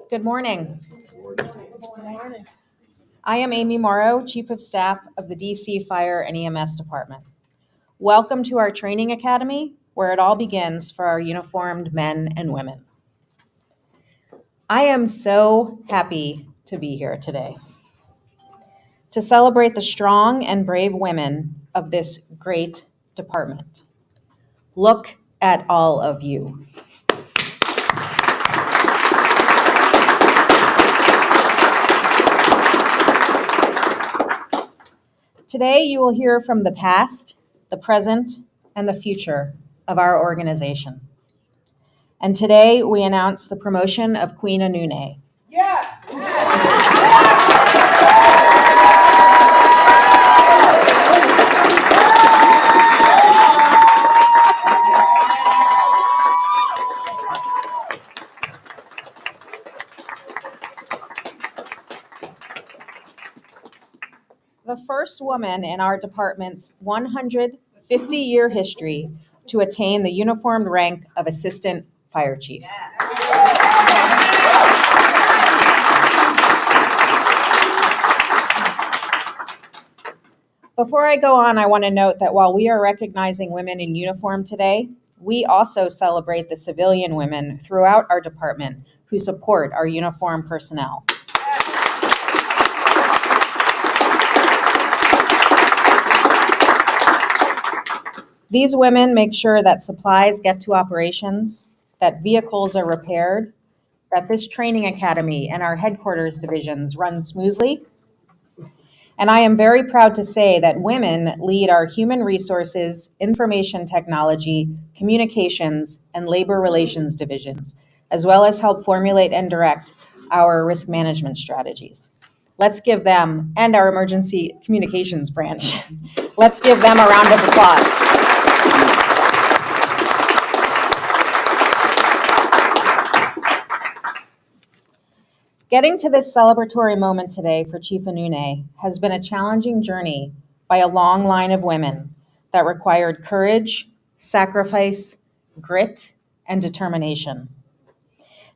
Good morning. I am Amy Morrow, Chief of Staff of the DC Fire and EMS Department. Welcome to our training academy, where it all begins for our uniformed men and women. I am so happy to be here today to celebrate the strong and brave women of this great department. Look at all of you. Today, you will hear from the past, the present, and the future of our organization. And today, we announce the promotion of Queen Inune. Yes! The first woman in our department's 150-year history to attain the uniformed rank of Assistant Fire Chief. Before I go on, I want to note that while we are recognizing women in uniform today, we also celebrate the civilian women throughout our department who support our uniformed personnel. These women make sure that supplies get to operations, that vehicles are repaired, that this training academy and our headquarters divisions run smoothly. And I am very proud to say that women lead our human resources, information technology, communications, and labor relations divisions, as well as help formulate and direct our risk management strategies. Let's give them, and our emergency communications branch, let's give them a round of applause. Getting to this celebratory moment today for Chief Inune has been a challenging journey by a long line of women that required courage, sacrifice, grit, and determination.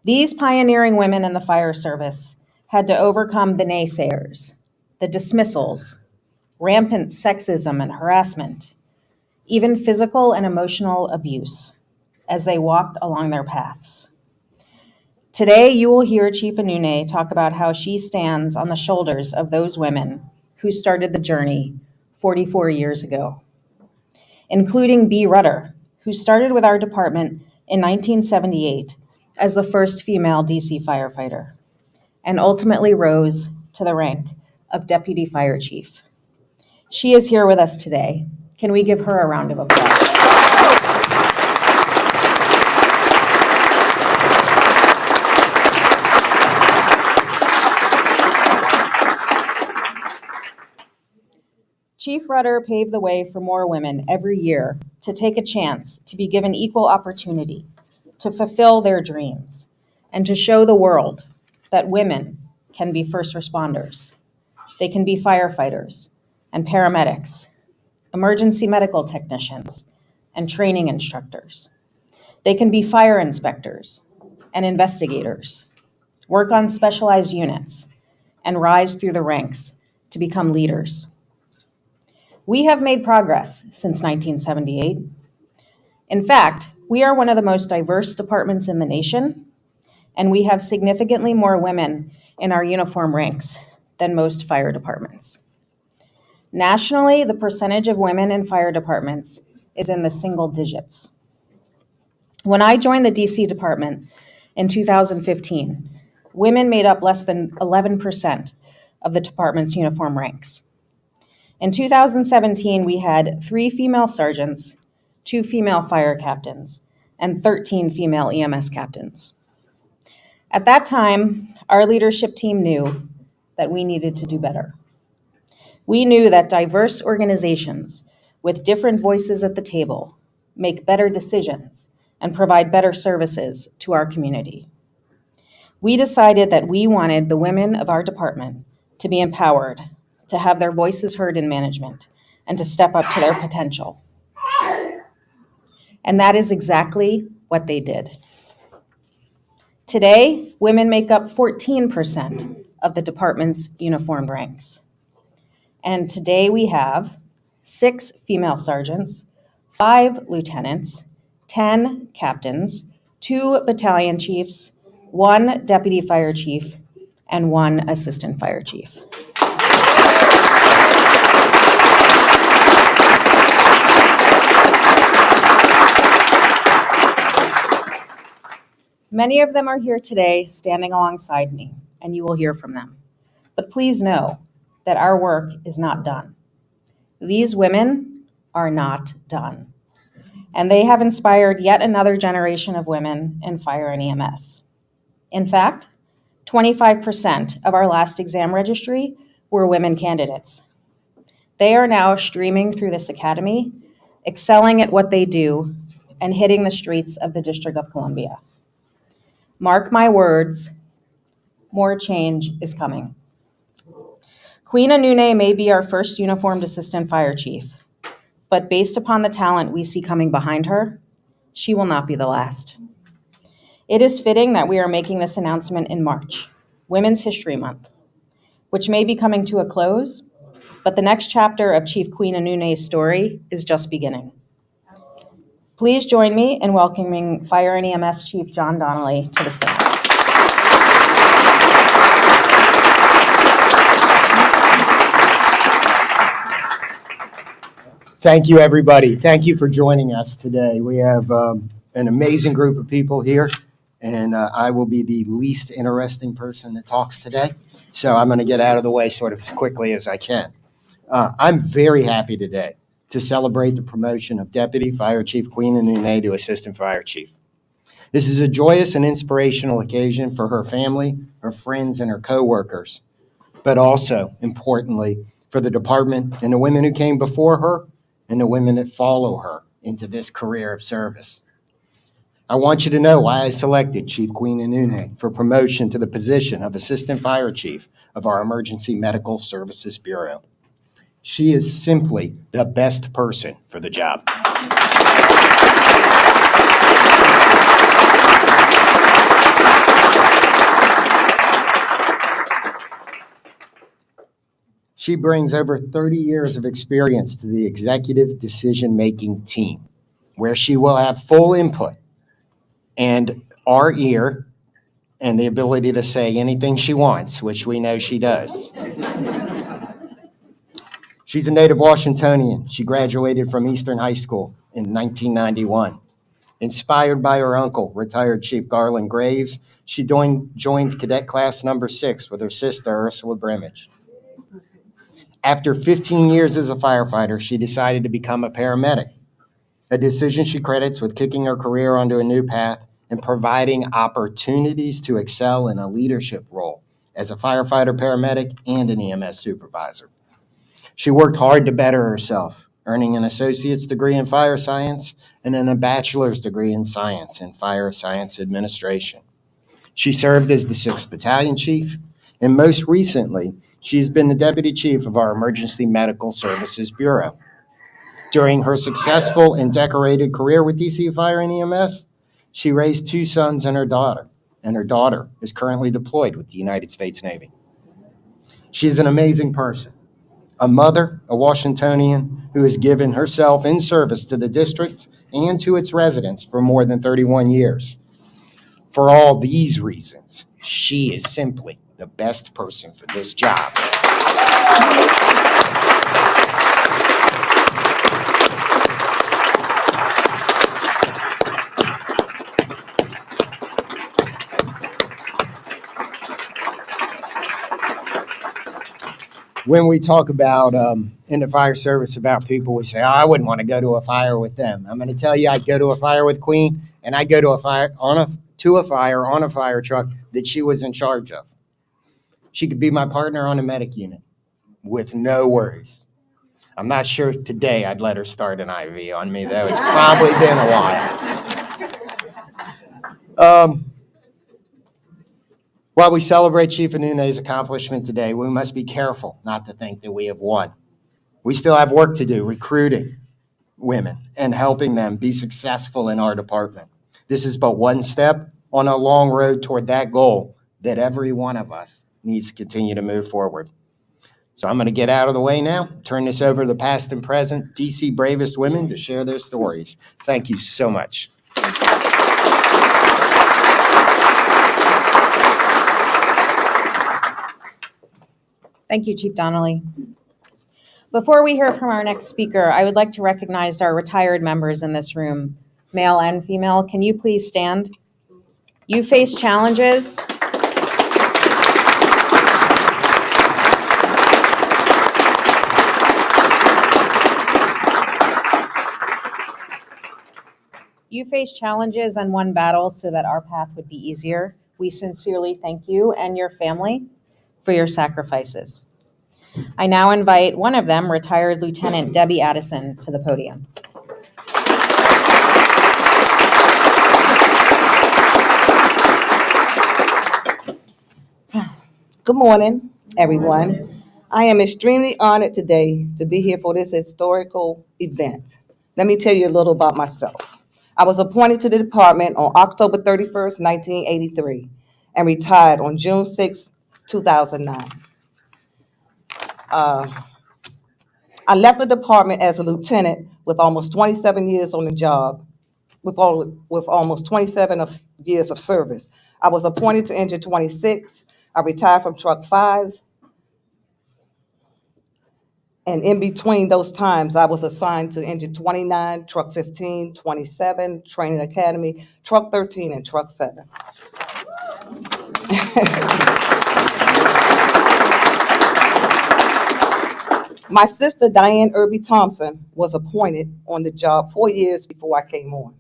These pioneering women in the fire service had to overcome the naysayers, the dismissals, rampant sexism and harassment, even physical and emotional abuse as they walked along their paths. Today, you will hear Chief Inune talk about how she stands on the shoulders of those women who started the journey 44 years ago, including Bea Rutter, who started with our department in 1978 as the first female DC firefighter, and ultimately rose to the rank of Deputy Fire Chief. She is here with us today. Can we give her a round of applause? Chief Rutter paved the way for more women every year to take a chance to be given equal opportunity, to fulfill their dreams, and to show the world that women can be first responders. They can be firefighters and paramedics, emergency medical technicians, and training instructors. They can be fire inspectors and investigators, work on specialized units, and rise through the ranks to become leaders. We have made progress since 1978. In fact, we are one of the most diverse departments in the nation, and we have significantly more women in our uniform ranks than most fire departments. Nationally, the percentage of women in fire departments is in the single digits. When I joined the DC department in 2015, women made up less than 11% of the department's uniform ranks. In 2017, we had 3 female sergeants, 2 female fire captains, and 13 female EMS captains. At that time, our leadership team knew that we needed to do better. We knew that diverse organizations with different voices at the table make better decisions and provide better services to our community. We decided that we wanted the women of our department to be empowered, to have their voices heard in management, and to step up to their potential. And that is exactly what they did. Today, women make up 14% of the department's uniformed ranks. And today we have 6 female sergeants, 5 lieutenants, 10 captains, 2 battalion chiefs, 1 deputy fire chief, and 1 assistant fire chief. Many of them are here today standing alongside me, and you will hear from them. But please know that our work is not done. These women are not done, and they have inspired yet another generation of women in fire and EMS. In fact, 25% of our last exam registry were women candidates. They are now streaming through this academy, excelling at what they do, and hitting the streets of the District of Columbia. Mark my words, more change is coming. Queen Inune may be our first uniformed assistant fire chief, but based upon the talent we see coming behind her, she will not be the last. It is fitting that we are making this announcement in March, Women's History Month, which may be coming to a close, but the next chapter of Chief Queen Inune's story is just beginning. Please join me in welcoming Fire and EMS Chief John Donnelly to the stand. Thank you, everybody. Thank you for joining us today. We have an amazing group of people here, and I will be the least interesting person that talks today, so I'm going to get out of the way sort of as quickly as I can. I'm very happy today to celebrate the promotion of Deputy Fire Chief Queen Inune to Assistant Fire Chief. This is a joyous and inspirational occasion for her family, her friends, and her coworkers, but also, importantly, for the department and the women who came before her and the women that follow her into this career of service. I want you to know why I selected Chief Queen Inune for promotion to the position of Assistant Fire Chief of our Emergency Medical Services Bureau. She is simply the best person for the job. She brings over 30 years of experience to the executive decision-making team, where she will have full input and our ear and the ability to say anything she wants, which we know she does. She's a native Washingtonian. She graduated from Eastern High School in 1991. Inspired by her uncle, retired Chief Garland Graves, she joined Cadet Class number 6 with her sister, Ursula Brimage. After 15 years as a firefighter, she decided to become a paramedic, a decision she credits with kicking her career onto a new path and providing opportunities to excel in a leadership role as a firefighter, paramedic, and an EMS supervisor. She worked hard to better herself, earning an associate's degree in fire science and then a bachelor's degree in science in fire science administration. She served as the 6th Battalion Chief, and most recently, she's been the Deputy Chief of our Emergency Medical Services Bureau. During her successful and decorated career with DC Fire and EMS, she raised 2 sons and her daughter is currently deployed with the United States Navy. She's an amazing person, a mother, a Washingtonian who has given herself in service to the district and to its residents for more than 31 years. For all these reasons, she is simply the best person for this job. When we talk about in the fire service about people, we say, oh, I wouldn't want to go to a fire with them. I'm going to tell you, I'd go to a fire with Queen, and I'd go to a fire on a fire truck that she was in charge of. She could be my partner on a medic unit with no worries. I'm not sure today I'd let her start an IV on me, though. It's probably been a while. While we celebrate Chief Inune's accomplishment today, we must be careful not to think that we have won. We still have work to do, recruiting, women and helping them be successful in our department. This is but one step on a long road toward that goal that every one of us needs to continue to move forward. So I'm going to get out of the way now, turn this over to the past and present DC bravest women to share their stories. Thank you so much. Thank you, Chief Donnelly. Before we hear from our next speaker, I would like to recognize our retired members in this room, male and female. Can you please stand? You face challenges. You face challenges and won battles so that our path would be easier. We sincerely thank you and your family for your sacrifices. I now invite one of them, retired Lieutenant Debbie Addison, to the podium. Good morning, everyone. I am extremely honored today to be here for this historical event. Let me tell you a little about myself. I was appointed to the department on October 31st, 1983, and retired on June 6, 2009. I left the department as a lieutenant with almost 27 years on the job, with almost 27 years of service. I was appointed to Engine 26. I retired from Truck 5. And in between those times, I was assigned to Engine 29, Truck 15, 27, Training Academy, Truck 13, and Truck 7. My sister, Diane Irby Thompson, was appointed on the job 4 years before I came on.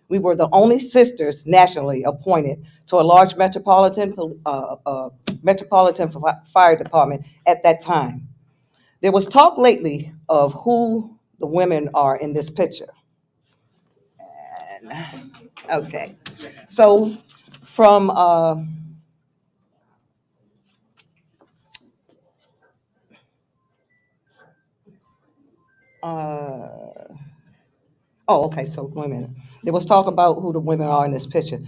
We were the only sisters nationally appointed to a large metropolitan fire department at that time. There was talk lately of who the women are in this picture. Okay, so from okay, so wait a minute. There was talk about who the women are in this picture.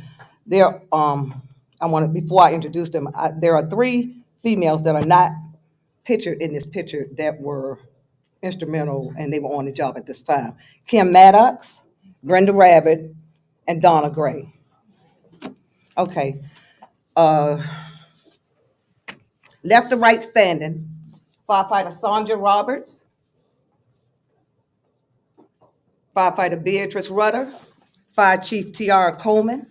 There, I want to, before I introduce them, there are 3 females that are not pictured in this picture that were instrumental and they were on the job at this time. Kim Maddox, Brenda Rabbit, and Donna Gray. Okay. Left to right standing, firefighter Sandra Roberts, firefighter Beatrice Rudder, Fire Chief Tiara Coleman,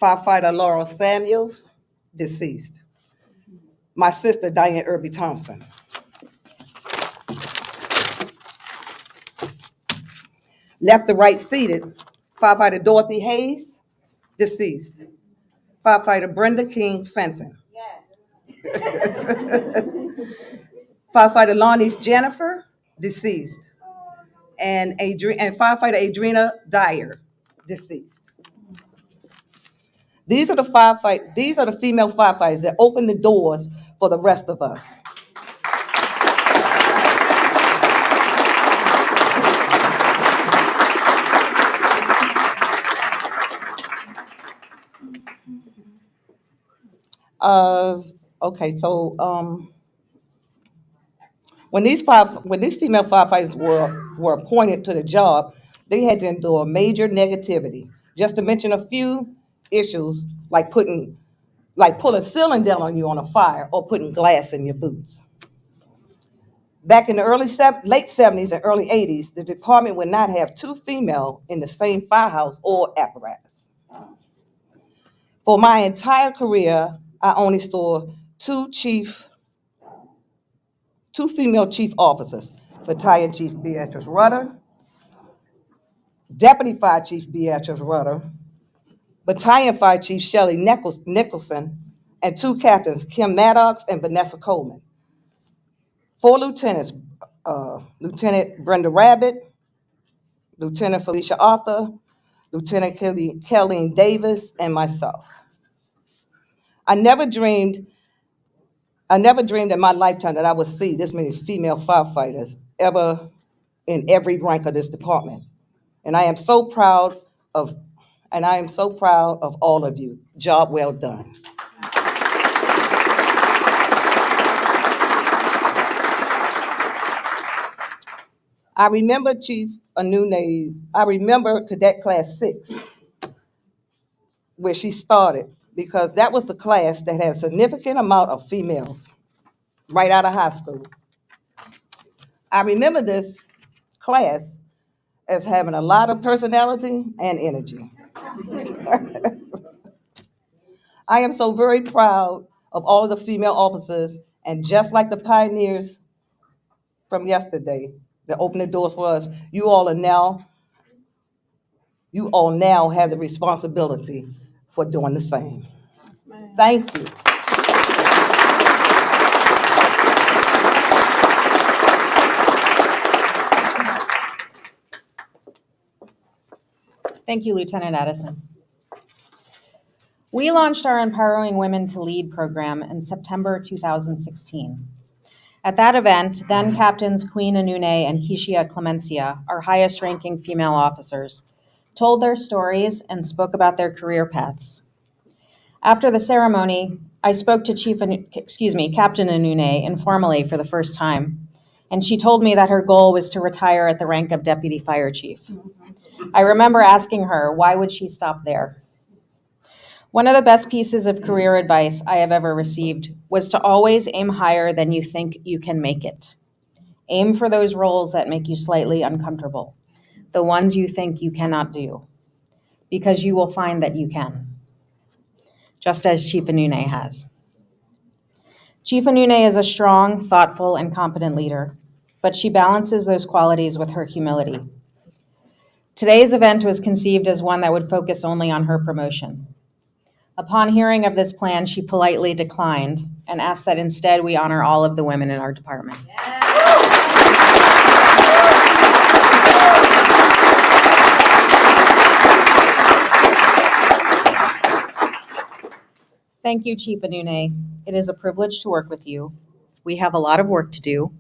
firefighter Laurel Samuels, deceased. My sister, Diane Irby Thompson. Left to right seated, firefighter Dorothy Hayes, deceased. Firefighter Brenda King Fenton. Firefighter Lonnie Jennifer, deceased. And firefighter Adrena Dyer, deceased. These are the female firefighters that opened the doors for the rest of us. Okay, so when these female firefighters were appointed to the job, they had to endure major negativity. Just to mention a few issues, like pulling ceiling down on you on a fire or putting glass in your boots. Back in the late 70s and early 80s, the department would not have 2 female in the same firehouse or apparatus. For my entire career, I only saw 2 female chief officers, Battalion Chief Beatrice Rudder, Deputy Fire Chief Beatrice Rudder, Battalion Fire Chief Shelley Nicholson, and 2 captains, Kim Maddox and Vanessa Coleman. 4 lieutenants, Lieutenant Brenda Rabbit, Lieutenant Felicia Arthur, Lieutenant Kelleen Davis, and myself. I never dreamed in my lifetime that I would see this many female firefighters ever in every rank of this department. And I am so proud of, all of you. Job well done. I remember Cadet Class 6, where she started, because that was the class that had a significant amount of females right out of high school. I remember this class as having a lot of personality and energy. I am so very proud of all of the female officers, and just like the pioneers from yesterday that opened the doors for us, you all now have the responsibility for doing the same. Thank you. Thank you, Lieutenant Addison. We launched our Empowering Women to Lead program in September 2016. At that event, then Captains Queen Inune and Kishia Clemencia, our highest-ranking female officers, told their stories and spoke about their career paths. After the ceremony, I spoke to Captain Inune informally for the first time, and she told me that her goal was to retire at the rank of Deputy Fire Chief. I remember asking her, why would she stop there? One of the best pieces of career advice I have ever received was to always aim higher than you think you can make it. Aim for those roles that make you slightly uncomfortable, the ones you think you cannot do, because you will find that you can, just as Chief Inune has. Chief Inune is a strong, thoughtful, and competent leader, but she balances those qualities with her humility. Today's event was conceived as one that would focus only on her promotion. Upon hearing of this plan, she politely declined and asked that instead we honor all of the women in our department. Thank you, Chief Inune. It is a privilege to work with you. We have a lot of work to do.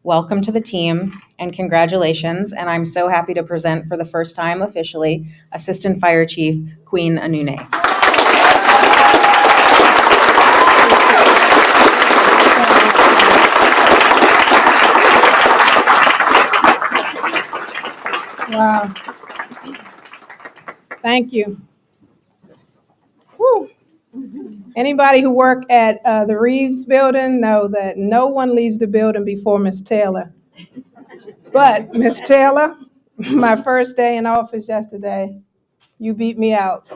Welcome to the team and congratulations, and I'm so happy to present for the first time officially Assistant Fire Chief Queen Inune. Wow. Thank you. Woo. Anybody who work at the Reeves building know that no one leaves the building before Miss Taylor. But Miss Taylor, my first day in office yesterday, you beat me out.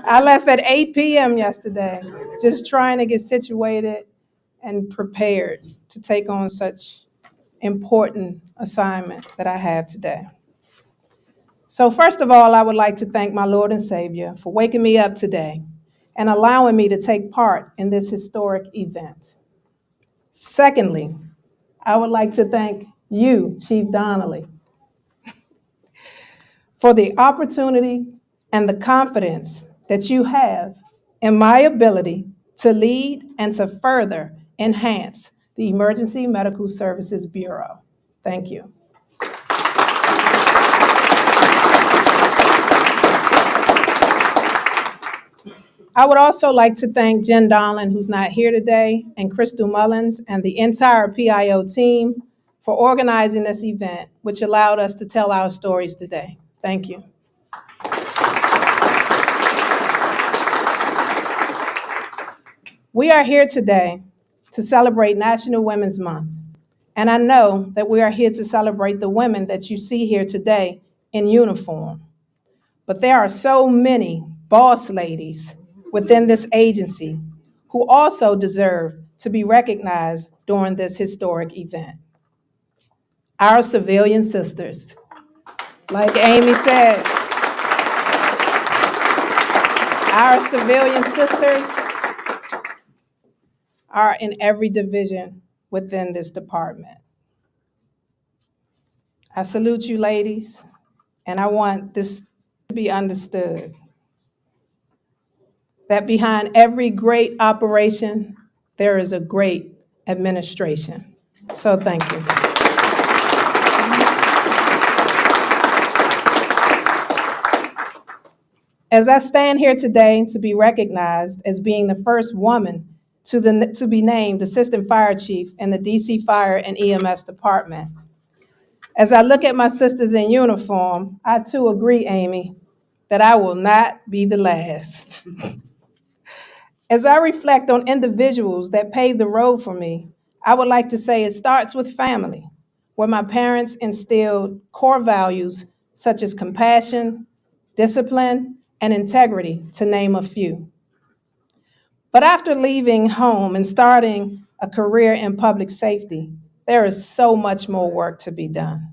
I left at 8 p.m. yesterday, just trying to get situated and prepared to take on such important assignment that I have today. So first of all, I would like to thank my Lord and Savior for waking me up today and allowing me to take part in this historic event. Secondly, I would like to thank you, Chief Donnelly, for the opportunity and the confidence that you have in my ability to lead and to further enhance the Emergency Medical Services Bureau. Thank you. I would also like to thank Jen Donlin, who's not here today, and Crystal Mullins and the entire PIO team for organizing this event, which allowed us to tell our stories today. Thank you. We are here today to celebrate National Women's Month, and I know that we are here to celebrate the women that you see here today in uniform. But there are so many boss ladies within this agency who also deserve to be recognized during this historic event. Our civilian sisters, like Amy said, our civilian sisters are in every division within this department. I salute you, ladies, and I want this to be understood, that behind every great operation, there is a great administration. So thank you. As I stand here today to be recognized as being the first woman to be named Assistant Fire Chief in the DC Fire and EMS Department, as I look at my sisters in uniform, I too agree, Amy, that I will not be the last. As I reflect on individuals that paved the road for me, I would like to say it starts with family, where my parents instilled core values such as compassion, discipline, and integrity, to name a few. But after leaving home and starting a career in public safety, there is so much more work to be done.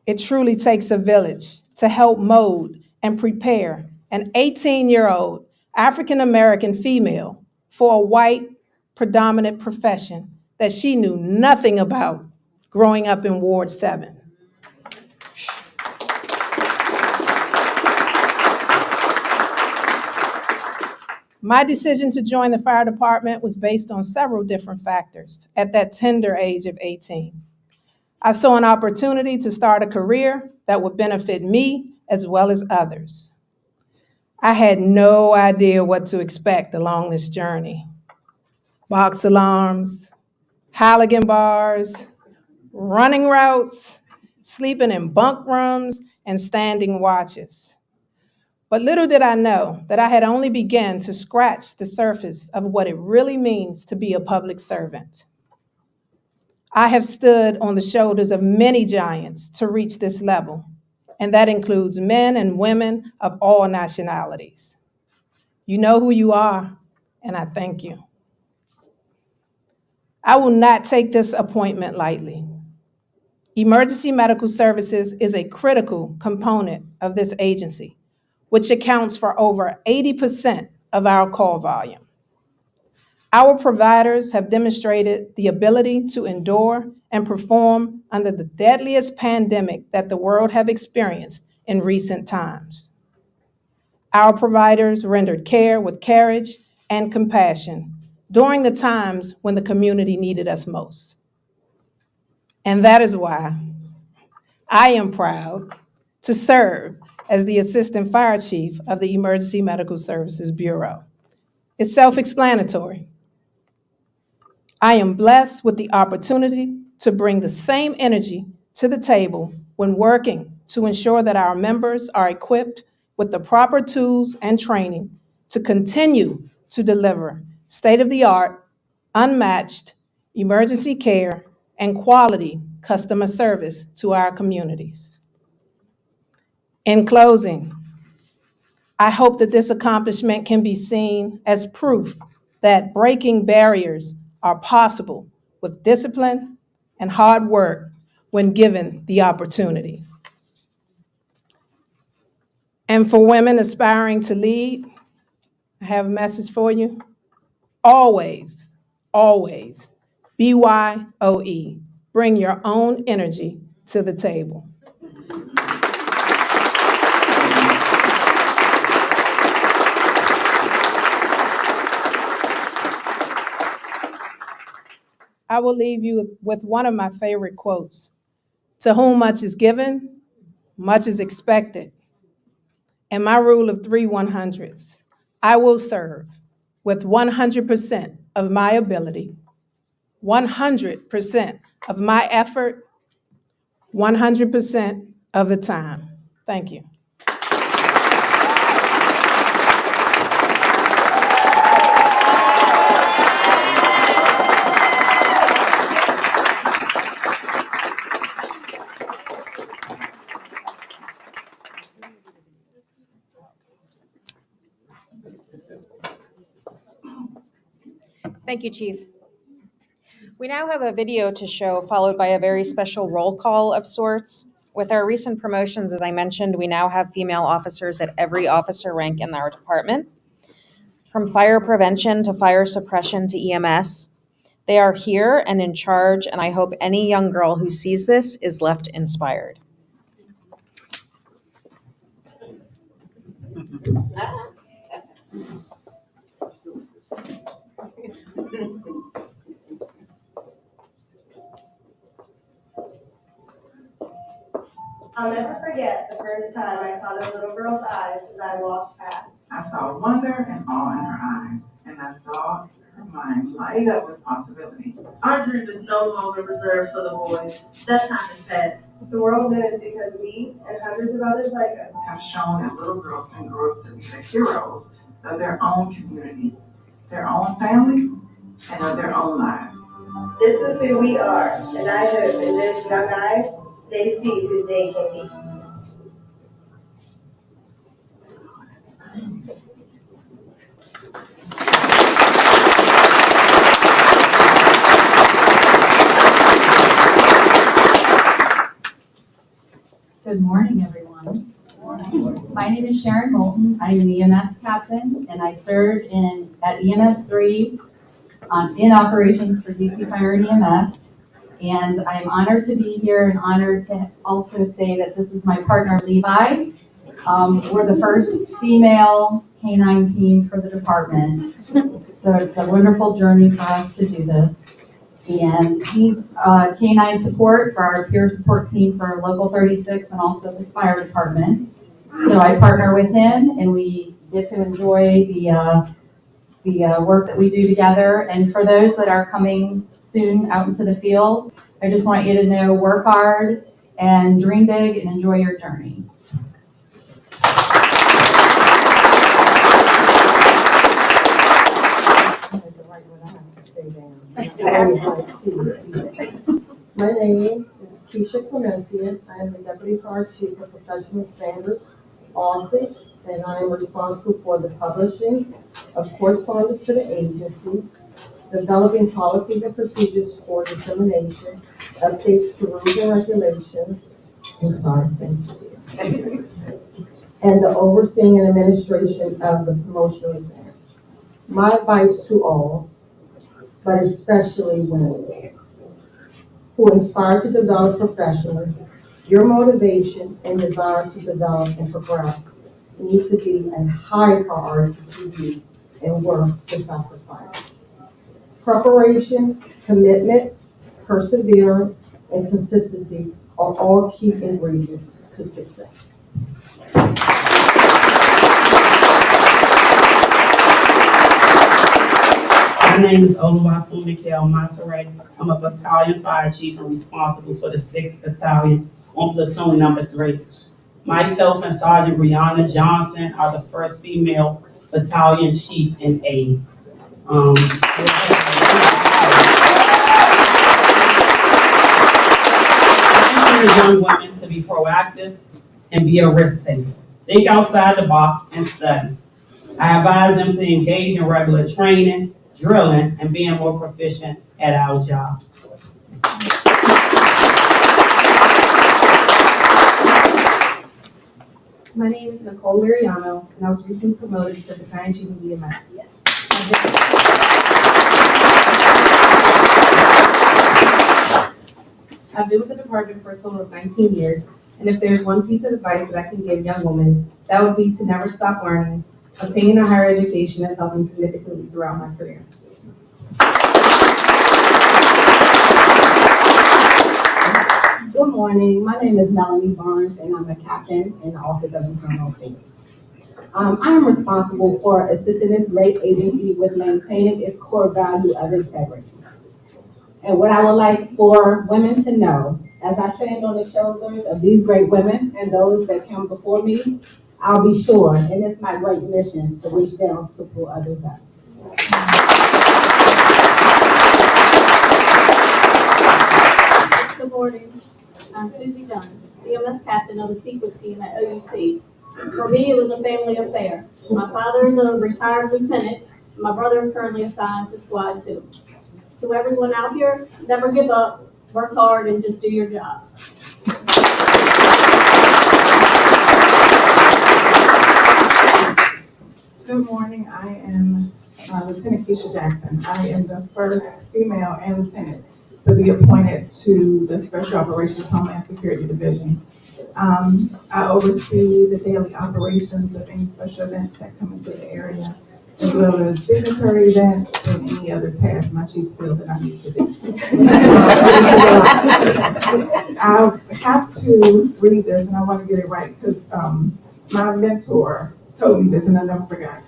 It truly takes a village to help mold and prepare an 18-year-old African-American female for a white predominant profession that she knew nothing about growing up in Ward 7. My decision to join the fire department was based on several different factors at that tender age of 18. I saw an opportunity to start a career that would benefit me as well as others. I had no idea what to expect along this journey. Box alarms, Halligan bars, running routes, sleeping in bunk rooms, and standing watches. But little did I know that I had only begun to scratch the surface of what it really means to be a public servant. I have stood on the shoulders of many giants to reach this level, and that includes men and women of all nationalities. You know who you are, and I thank you. I will not take this appointment lightly. Emergency medical services is a critical component of this agency, which accounts for over 80% of our call volume. Our providers have demonstrated the ability to endure and perform under the deadliest pandemic that the world have experienced in recent times. Our providers rendered care with courage and compassion during the times when the community needed us most. And that is why I am proud to serve as the Assistant Fire Chief of the Emergency Medical Services Bureau. It's self-explanatory. I am blessed with the opportunity to bring the same energy to the table when working to ensure that our members are equipped with the proper tools and training to continue to deliver state-of-the-art, unmatched emergency care and quality customer service to our communities. In closing, I hope that this accomplishment can be seen as proof that breaking barriers are possible with discipline and hard work when given the opportunity. And for women aspiring to lead, I have a message for you. Always, always, BYOE, bring your own energy to the table. I will leave you with one of my favorite quotes. To whom much is given, much is expected. And my rule of 3 100s, I will serve with 100% of my ability, 100% of my effort, 100% of the time. Thank you. Thank you, Chief. We now have a video to show, followed by a very special roll call of sorts. With our recent promotions, as I mentioned, we now have female officers at every officer rank in our department. From fire prevention to fire suppression to EMS, they are here and in charge, and I hope any young girl who sees this is left inspired. I'll never forget the first time I saw the little girl's eyes as I walked past. I saw wonder and awe in her eyes, and I saw her mind light up with possibility. Our dream is no longer reserved for the boys. That time is past. The world is because we and hundreds of others like us Have shown that little girls can grow up to be the heroes of their own community, their own families, and of their own lives. This is who we are, and I hope in those young eyes they see who they can be. Good morning, everyone. My name is Sharon Moulton. I'm an EMS captain, and I served at EMS 3 in operations for DC Fire and EMS. And I'm honored to be here and honored to also say that this is my partner, Levi. We're the first female K-9 team for the department. So it's a wonderful journey for us to do this. And he's K-9 support for our peer support team for Local 36 and also the fire department. So I partner with him and we get to enjoy the work that we do together. And for those that are coming soon out into the field, I just want you to know, work hard and dream big and enjoy your journey. My name is Keisha Clemencia. I am the Deputy Fire Chief of Professional Standards Office, and I am responsible for the publishing of correspondence to the agency, developing policies and procedures for dissemination, updates to rules and regulations, and the overseeing and administration of the promotional exam. My advice to all, but especially women, who inspire to develop professionally, your motivation and desire to develop and progress needs to be a high priority to you and worth the sacrifice. Preparation, commitment, perseverance, and consistency are all key ingredients to success. My name is Oluwafu Mikhail Masaray. I'm a battalion fire chief and responsible for the 6th Battalion on platoon number 3. Myself and Sergeant Brianna Johnson are the first female battalion chief in aid. I encourage young women to be proactive and be a risk taker. Think outside the box and study. I advise them to engage in regular training, drilling, and being more proficient at our job. My name is Nicole Liriano, and I was recently promoted to battalion chief of EMS. I've been with the department for a total of 19 years, and if there's one piece of advice that I can give young women, that would be to never stop learning. Obtaining a higher education has helped me significantly throughout my career. Good morning. My name is Melanie Barnes, and I'm a captain in the Office of Internal Affairs. I am responsible for assisting this great agency with maintaining its core value of integrity. And what I would like for women to know, as I stand on the shoulders of these great women and those that come before me, I'll be sure, and it's my great mission, to reach down to pull others up. Good morning. I'm Susie Dunn, the Ems Captain of the secret team at OUC. For me, it was a family affair. My father is a retired lieutenant. My brother is currently assigned to Squad 2. To everyone out here, never give up, work hard, and just do your job. Good morning. I am Lieutenant Keisha Jackson. I am the first female and lieutenant to be appointed to the Special Operations Homeland Security Division. I oversee the daily operations of any special events that come into the area. as well as dignitary events and any other tasks my chiefs feel that I need to do. I have to read this, and I want to get it right because my mentor told me this, and I never forgot.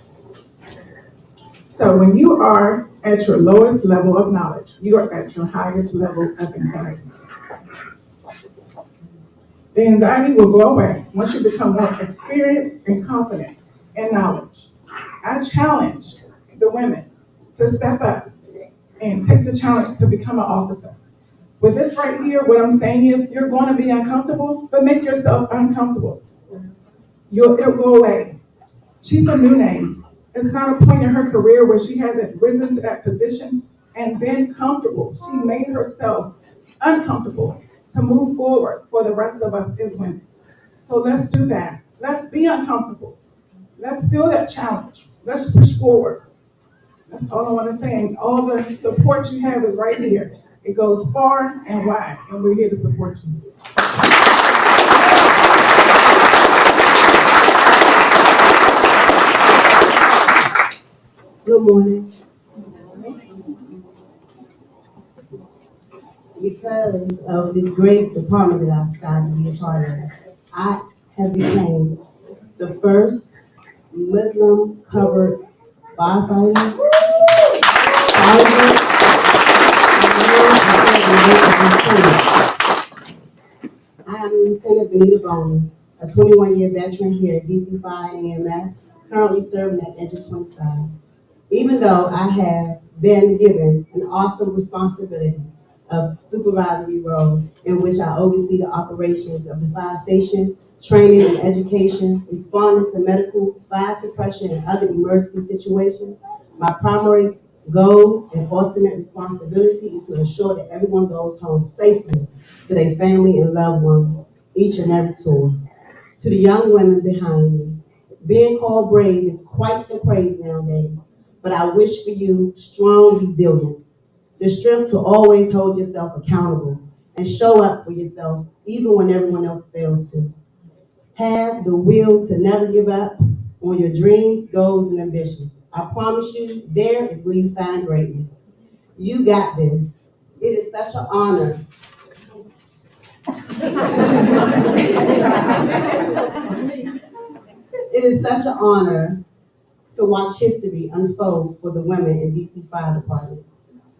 So when you are at your lowest level of knowledge, you are at your highest level of anxiety. The anxiety will go away once you become more experienced and confident in knowledge. I challenge the women to step up and take the challenge to become an officer. With this right here, what I'm saying is you're going to be uncomfortable, but make yourself uncomfortable. It'll go away. Chief Inune, it's not a point in her career where she hasn't risen to that position and been comfortable. She made herself uncomfortable to move forward for the rest of us as women. So let's do that. Let's be uncomfortable. Let's feel that challenge. Let's push forward. That's all I want to say. And all the support you have is right here. It goes far and wide, and we're here to support you. Good morning. Because of this great department that I've started to be a part of, I have become the first Muslim covered firefighter. I am Lieutenant Melanie Barnes, a 21-year veteran here at DC Fire EMS, currently serving at Engine 25. Even though I have been given an awesome responsibility of supervisory role in which I oversee the operations of the fire station, training and education, responding to medical, fire suppression, and other emergency situations, my primary goal and ultimate responsibility is to ensure that everyone goes home safely to their family and loved ones, each and every tour. To the young women behind me, being called brave is quite the praise nowadays, but I wish for you strong resilience, the strength to always hold yourself accountable and show up for yourself even when everyone else fails to. Have the will to never give up on your dreams, goals, and ambitions. I promise you, there is where you find greatness. You got this. It is such an honor. It is such an honor to watch history unfold for the women in DC Fire Department.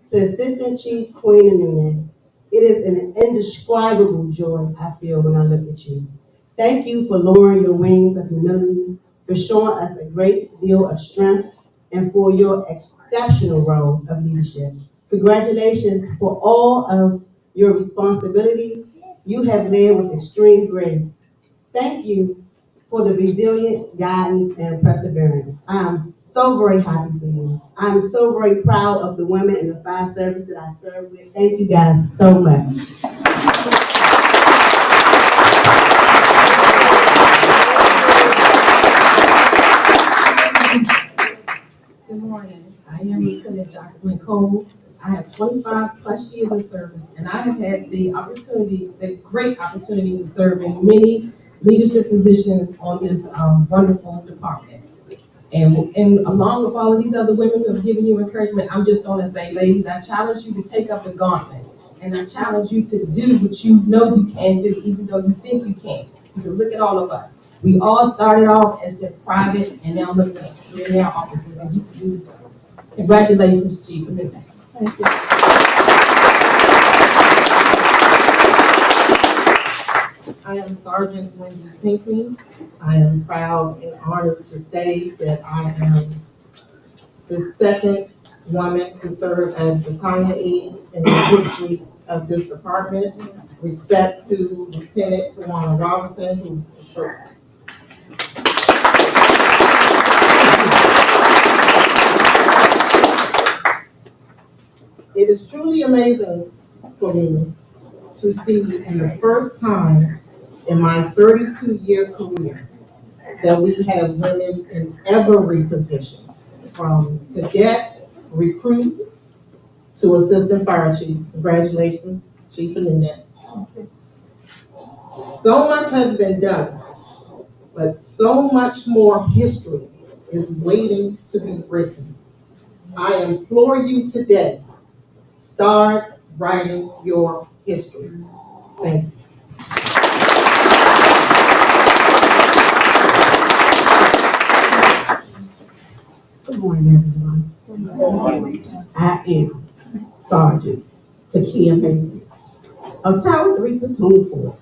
To Assistant Chief Queen Inune, it is an indescribable joy I feel when I look at you. Thank you for lowering your wings of humility, for showing us a great deal of strength, and for your exceptional role of leadership. Congratulations for all of your responsibilities you have led with extreme grace. Thank you for the resilience, guidance, and perseverance. I'm so very happy for you. I'm so very proud of the women in the fire service that I serve with. Thank you guys so much. Good morning. I am Lieutenant Jacqueline Cole. I have 25 plus years of service, and I have had the great opportunity to serve in many leadership positions on this wonderful department. And along with all of these other women who have given you encouragement, I'm just going to say, ladies, I challenge you to take up the gauntlet, and I challenge you to do what you know you can do, even though you think you can't. So look at all of us. We all started off as just privates, and now look at us. We're in our offices, and you can do this. Congratulations, Chief. Thank you. I am Sergeant Wendy Pinckney. I am proud and honored to say that I am the second woman to serve as battalion aide in the history of this department. Respect to Lieutenant Tawana Robinson, who's the first. It is truly amazing for me to see in the first time in my 32-year career that we have women in every position, from cadet, recruit, to assistant fire chief. Congratulations, Chief Inune. So much has been done, but so much more history is waiting to be written. I implore you today, start writing your history. Thank you. Good morning, everyone. Good morning. I am Sergeant Takia Mason of Tower 3 Platoon 4.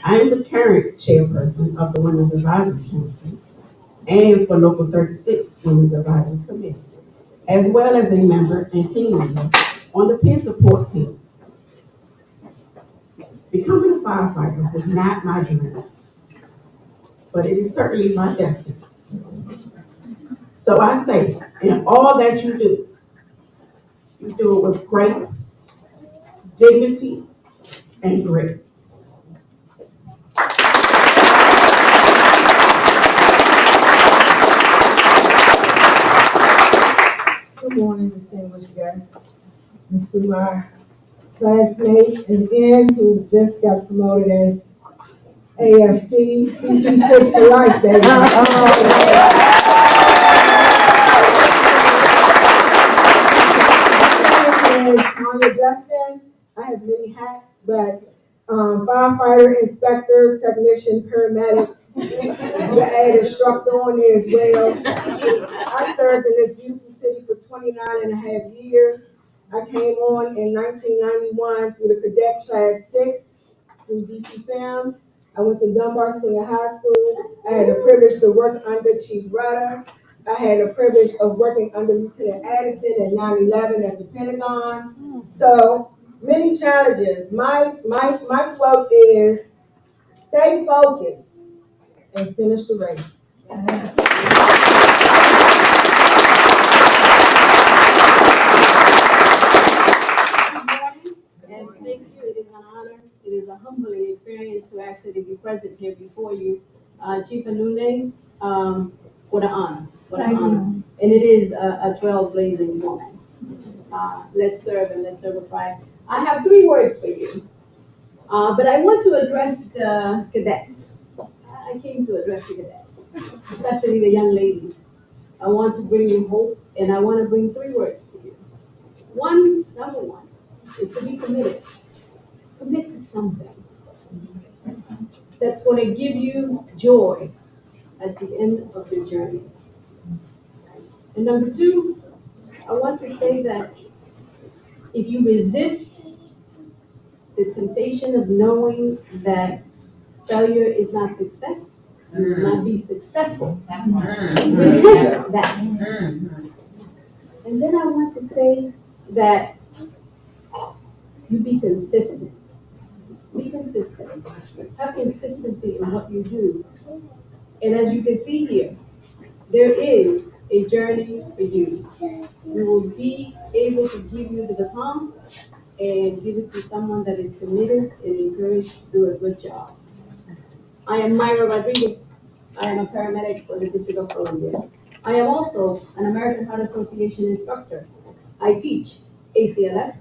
I am the current chairperson of the Women's Advisory Council and for Local 36 Women's Advisory Committee, as well as a member and team leader on the peer support team. Becoming a firefighter was not my dream, but it is certainly my destiny. So I say, in all that you do it with grace, dignity, and grit. Good morning, distinguished guests, and to my classmate and N who just got promoted as AFC, CC6 for life, baby. Justin, I have many hats, but firefighter, inspector, technician, paramedic, the aid instructor on there as well. I served in this beautiful city for 29 and a half years. I came on in 1991 through the cadet class 6 through DC Fam. I went to Dunbar Senior High School. I had the privilege to work under Chief Rudder. I had the privilege of working under Lieutenant Addison at 9/11 at the Pentagon. So many challenges. My quote is, stay focused and finish the race. And thank you. It is an honor. It is a humbling experience to actually be present here before you. Chief Inune, what an honor. What an honor. And it is a trailblazing woman. Let's serve and let's serve with pride. I have 3 words for you, but I want to address the cadets. I came to address the cadets, especially the young ladies. I want to bring you hope, and I want to bring 3 words to you. Number one, is to be committed. Commit to something that's going to give you joy at the end of your journey. And number 2, I want to say that if you resist the temptation of knowing that failure is not success, you will not be successful. Resist that. And then I want to say that you be consistent. Be consistent. Have consistency in what you do. And as you can see here, there is a journey for you. We will be able to give you the baton and give it to someone that is committed and encouraged to do a good job. I am Myra Rodriguez. I am a paramedic for the District of Columbia. I am also an American Heart Association instructor. I teach ACLS,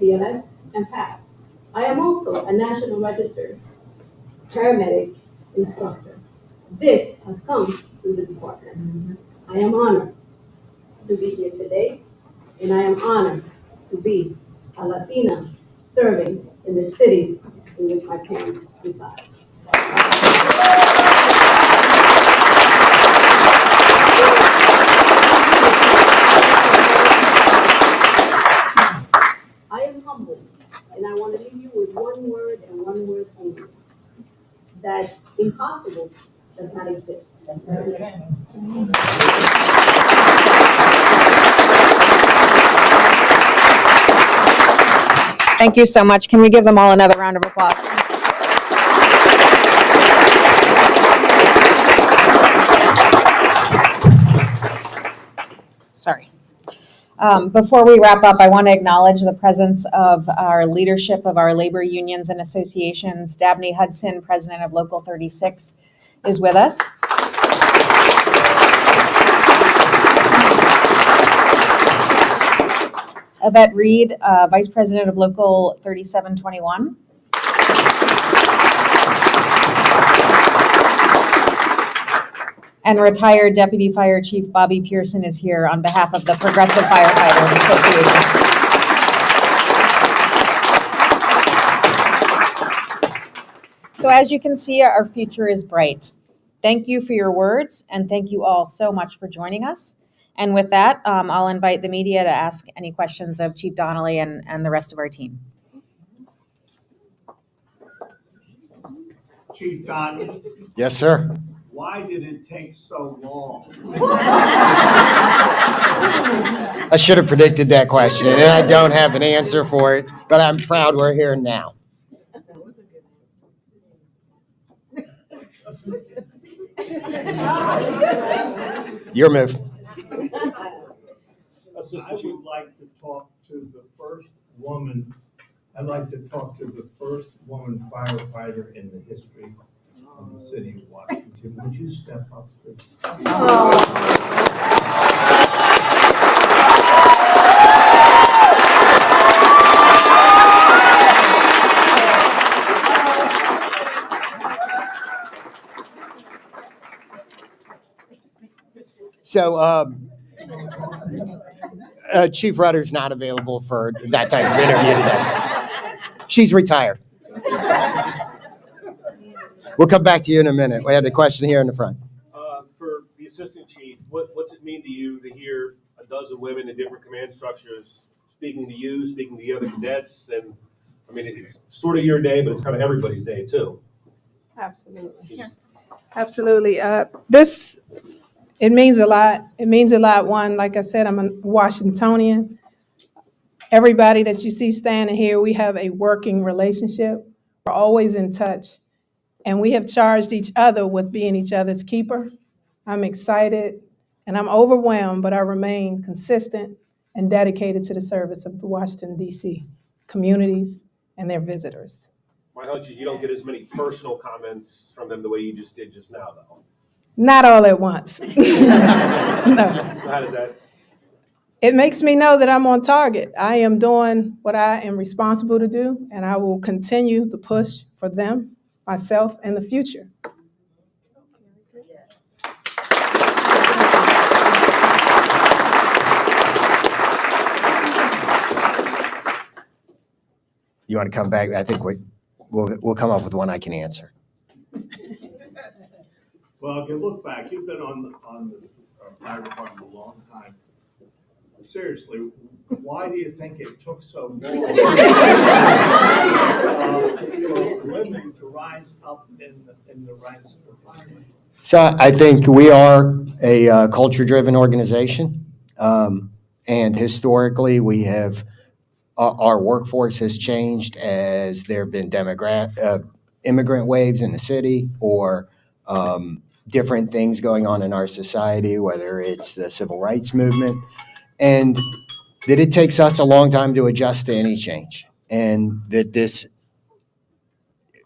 BLS, and PAPS. I am also a National Registered paramedic instructor. This has come through the department. I am honored to be here today, and I am honored to be a Latina serving in the city in which my parents reside. I am humbled, and I want to leave you with one word and one word only. That impossible does not exist. Thank you so much. Can we give them all another round of applause? Sorry. Before we wrap up, I want to acknowledge the presence of our leadership of our labor unions and associations. Dabney Hudson, president of Local 36, is with us. Yvette Reed, vice president of Local 3721. And retired Deputy Fire Chief Bobby Pearson is here on behalf of the Progressive Firefighters Association. So as you can see, our future is bright. Thank you for your words, and thank you all so much for joining us. And with that, I'll invite the media to ask any questions of Chief Donnelly and the rest of our team. Chief Donnelly? Yes, sir. Why did it take so long? I should have predicted that question, and I don't have an answer for it, but I'm proud we're here now. Your move. I would like to talk to the first woman. I'd like to talk to the first woman firefighter in the history of the city of Washington. Would you step up, please? So, Chief Rudder's not available for that type of interview today. She's retired. We'll come back to you in a minute. We had a question here in the front. For the assistant chief, what's it mean to you to hear a dozen women in different command structures speaking to you, speaking to the other cadets? And I mean, it's sort of your day, but it's kind of everybody's day too. Absolutely. Absolutely. It means a lot. It means a lot. One, like I said, I'm a Washingtonian. Everybody that you see standing here, we have a working relationship. We're always in touch. And we have charged each other with being each other's keeper. I'm excited and I'm overwhelmed, but I remain consistent and dedicated to the service of the Washington, D.C. communities and their visitors. My hunch is you don't get as many personal comments from them the way you just did just now, though. Not all at once. No. So how does that? It makes me know that I'm on target. I am doing what I am responsible to do, and I will continue the push for them, myself, and the future. You want to come back? I think we'll come up with one I can answer. Well, if you look back, you've been on the fire department a long time. Seriously, why do you think it took so long for women to rise up in the ranks of firemen? So I think we are a culture-driven organization, and historically we have our workforce has changed as there have been immigrant waves in the city or different things going on in our society, whether it's the civil rights movement, and that it takes us a long time to adjust to any change, and that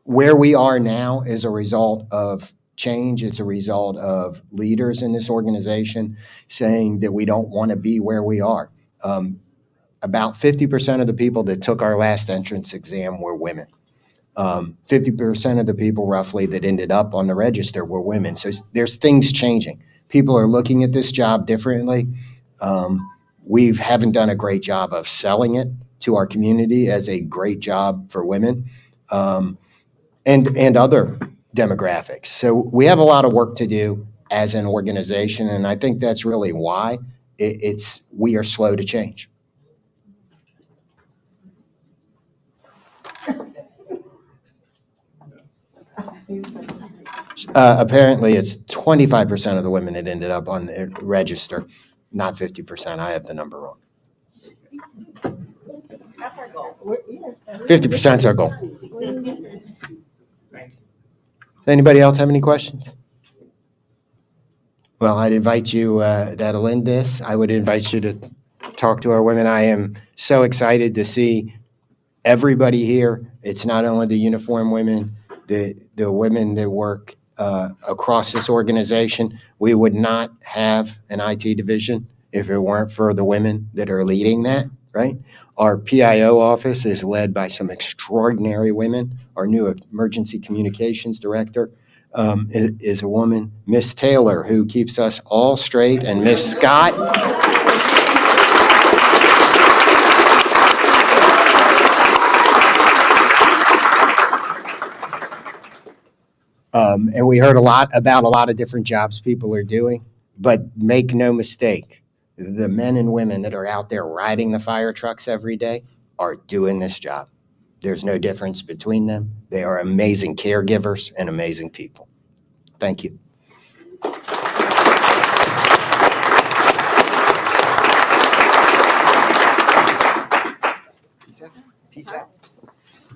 where we are now is a result of change. It's a result of leaders in this organization saying that we don't want to be where we are. About 50% of the people that took our last entrance exam were women. 50% of the people roughly that ended up on the register were women. So there's things changing. People are looking at this job differently. We haven't done a great job of selling it to our community as a great job for women and other demographics. So we have a lot of work to do as an organization, and I think that's really why we are slow to change. Apparently, it's 25% of the women that ended up on the register, not 50%. I have the number wrong. That's our goal. 50% is our goal. Anybody else have any questions? Well, I'd invite you, that'll end this. I would invite you to talk to our women. I am so excited to see everybody here. It's not only the uniformed women, the women that work across this organization. We would not have an IT division if it weren't for the women that are leading that, right? Our PIO office is led by some extraordinary women. Our new emergency communications director is a woman, Miss Taylor, who keeps us all straight, and Miss Scott. And we heard a lot about a lot of different jobs people are doing, but make no mistake, the men and women that are out there riding the fire trucks every day are doing this job. There's no difference between them. They are amazing caregivers and amazing people. Thank you. Peace out.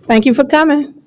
Thank you for coming.